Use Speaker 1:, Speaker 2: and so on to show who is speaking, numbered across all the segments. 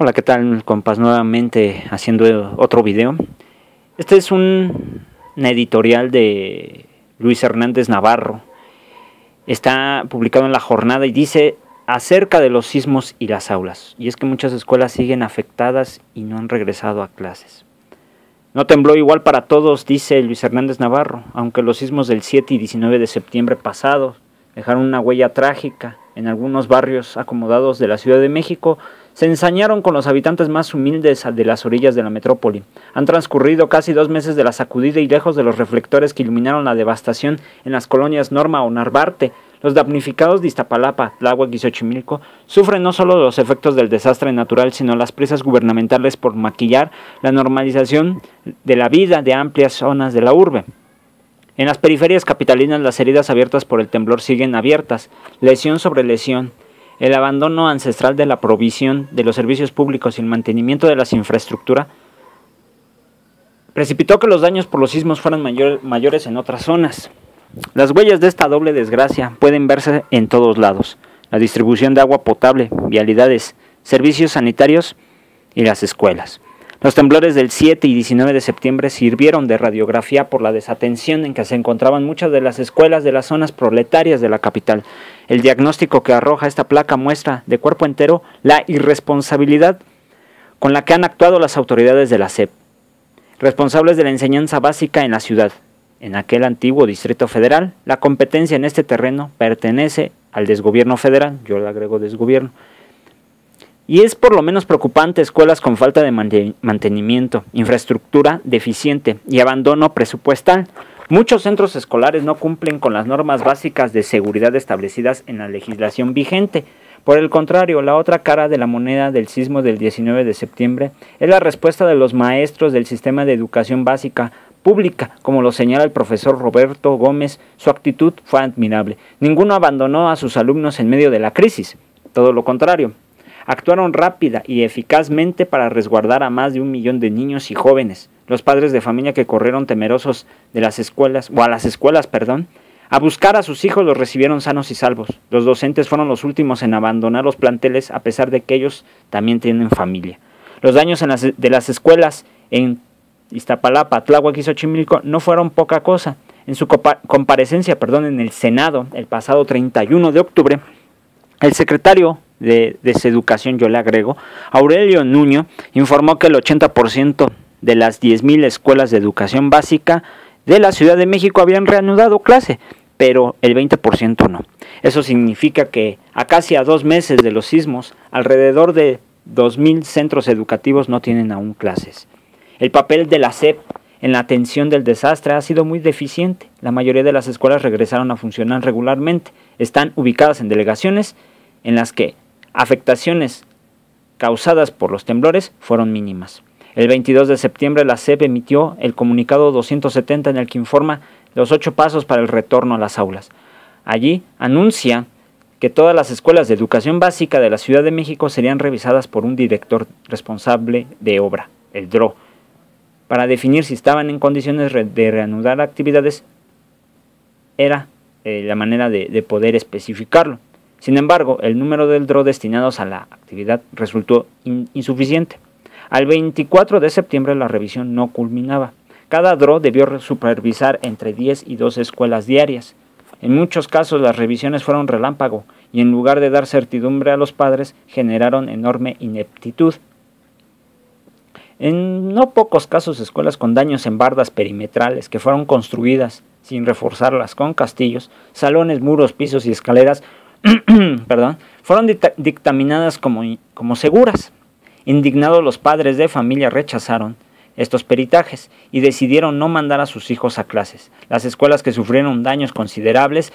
Speaker 1: Hola, ¿qué tal, compas? Nuevamente haciendo otro video. Este es un editorial de Luis Hernández Navarro. Está publicado en La Jornada y dice acerca de los sismos y las aulas. Y es que muchas escuelas siguen afectadas y no han regresado a clases. No tembló igual para todos, dice Luis Hernández Navarro, aunque los sismos del 7 y 19 de septiembre pasados dejaron una huella trágica en algunos barrios acomodados de la Ciudad de México. Se ensañaron con los habitantes más humildes de las orillas de la metrópoli. Han transcurrido casi 2 meses de la sacudida y lejos de los reflectores que iluminaron la devastación en las colonias Norma o Narvarte, los damnificados de Iztapalapa, Tláhuac y Xochimilco sufren no solo los efectos del desastre natural, sino las prisas gubernamentales por maquillar la normalización de la vida de amplias zonas de la urbe. En las periferias capitalinas las heridas abiertas por el temblor siguen abiertas, lesión sobre lesión. El abandono ancestral de la provisión de los servicios públicos y el mantenimiento de las infraestructuras precipitó que los daños por los sismos fueran mayores en otras zonas. Las huellas de esta doble desgracia pueden verse en todos lados: la distribución de agua potable, vialidades, servicios sanitarios y las escuelas. Los temblores del 7 y 19 de septiembre sirvieron de radiografía por la desatención en que se encontraban muchas de las escuelas de las zonas proletarias de la capital. El diagnóstico que arroja esta placa muestra de cuerpo entero la irresponsabilidad con la que han actuado las autoridades de la SEP, responsables de la enseñanza básica en la ciudad. En aquel antiguo Distrito Federal, la competencia en este terreno pertenece al desgobierno federal, yo le agrego desgobierno. Y es por lo menos preocupante escuelas con falta de mantenimiento, infraestructura deficiente y abandono presupuestal. Muchos centros escolares no cumplen con las normas básicas de seguridad establecidas en la legislación vigente. Por el contrario, la otra cara de la moneda del sismo del 19 de septiembre es la respuesta de los maestros del sistema de educación básica pública. Como lo señala el profesor Roberto Gómez, su actitud fue admirable. Ninguno abandonó a sus alumnos en medio de la crisis. Todo lo contrario. Actuaron rápida y eficazmente para resguardar a más de 1 millón de niños y jóvenes. Los padres de familia que corrieron temerosos de las escuelas, a buscar a sus hijos los recibieron sanos y salvos. Los docentes fueron los últimos en abandonar los planteles a pesar de que ellos también tienen familia. Los daños de las escuelas en Iztapalapa, Tláhuac y Xochimilco no fueron poca cosa. En su comparecencia en el Senado el pasado 31 de octubre, el secretario de Educación, yo le agrego, Aurelio Nuño, informó que el 80% de las 10,000 escuelas de educación básica de la Ciudad de México habían reanudado clase, pero el 20% no. Eso significa que a casi 2 meses de los sismos, alrededor de 2,000 centros educativos no tienen aún clases. El papel de la SEP en la atención del desastre ha sido muy deficiente. La mayoría de las escuelas regresaron a funcionar regularmente. Están ubicadas en delegaciones en las que afectaciones causadas por los temblores fueron mínimas. El 22 de septiembre la SEP emitió el comunicado 270 en el que informa los 8 pasos para el retorno a las aulas. Allí anuncia que todas las escuelas de educación básica de la Ciudad de México serían revisadas por un director responsable de obra, el DRO, para definir si estaban en condiciones de reanudar actividades. Era la manera de poder especificarlo. Sin embargo, el número del DRO destinados a la actividad resultó insuficiente. Al 24 de septiembre la revisión no culminaba. Cada DRO debió supervisar entre 10 y 12 escuelas diarias. En muchos casos las revisiones fueron relámpago y en lugar de dar certidumbre a los padres, generaron enorme ineptitud. En no pocos casos, escuelas con daños en bardas perimetrales que fueron construidas sin reforzarlas con castillos, salones, muros, pisos y escaleras fueron dictaminadas como seguras. Indignados, los padres de familia rechazaron estos peritajes y decidieron no mandar a sus hijos a clases. Las escuelas que sufrieron daños considerables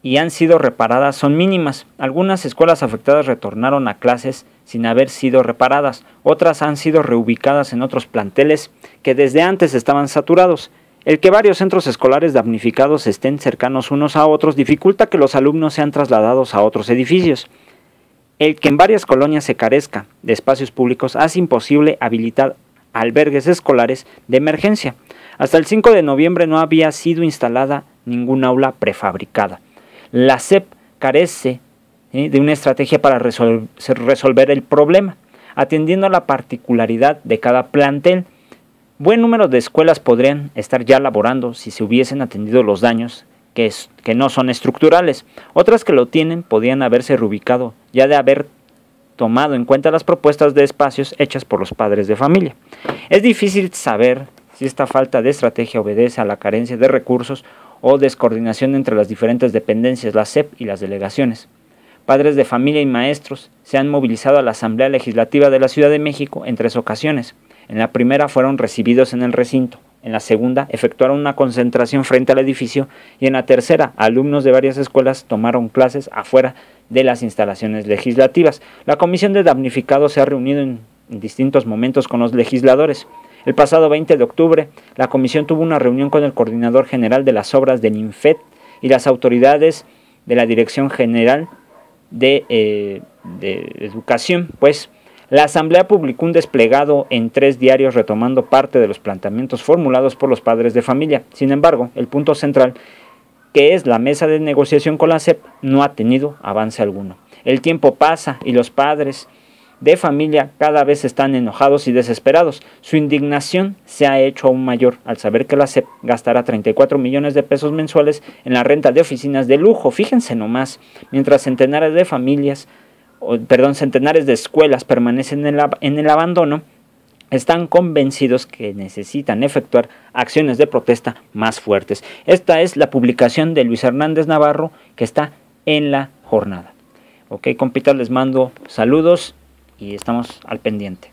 Speaker 1: y han sido reparadas son mínimas. Algunas escuelas afectadas retornaron a clases sin haber sido reparadas. Otras han sido reubicadas en otros planteles que desde antes estaban saturados. El que varios centros escolares damnificados estén cercanos unos a otros dificulta que los alumnos sean trasladados a otros edificios. El que en varias colonias se carezca de espacios públicos hace imposible habilitar albergues escolares de emergencia. Hasta el 5 de noviembre no había sido instalada ninguna aula prefabricada. La SEP carece de una estrategia para resolver el problema. atendiendo a la particularidad de cada plantel. Buen número de escuelas podrían estar ya laborando si se hubiesen atendido los daños que no son estructurales. Otras que lo tienen podían haberse reubicado ya de haber tomado en cuenta las propuestas de espacios hechas por los padres de familia. Es difícil saber si esta falta de estrategia obedece a la carencia de recursos o descoordinación entre las diferentes dependencias, la SEP y las delegaciones. Padres de familia y maestros se han movilizado a la Asamblea Legislativa de la Ciudad de México en 3 ocasiones. En la primera fueron recibidos en el recinto, en la segunda efectuaron una concentración frente al edificio y en la tercera alumnos de varias escuelas tomaron clases afuera de las instalaciones legislativas. La Comisión de Damnificados se ha reunido en distintos momentos con los legisladores. El pasado 20 de octubre, la comisión tuvo una reunión con el coordinador general de las obras del INFET y las autoridades de la Dirección General de Educación. Pues la Asamblea publicó un desplegado en 3 diarios retomando parte de los planteamientos formulados por los padres de familia. Sin embargo, el punto central, que es la mesa de negociación con la SEP, no ha tenido avance alguno. El tiempo pasa y los padres de familia cada vez están enojados y desesperados. Su indignación se ha hecho aún mayor al saber que la SEP gastará 34 millones de pesos mensuales en la renta de oficinas de lujo. Fíjense nomás, mientras centenares de escuelas permanecen en el abandono, están convencidos que necesitan efectuar acciones de protesta más fuertes. Esta es la publicación de Luis Hernández Navarro que está en La Jornada. Ok, compitas, les mando saludos y estamos al pendiente.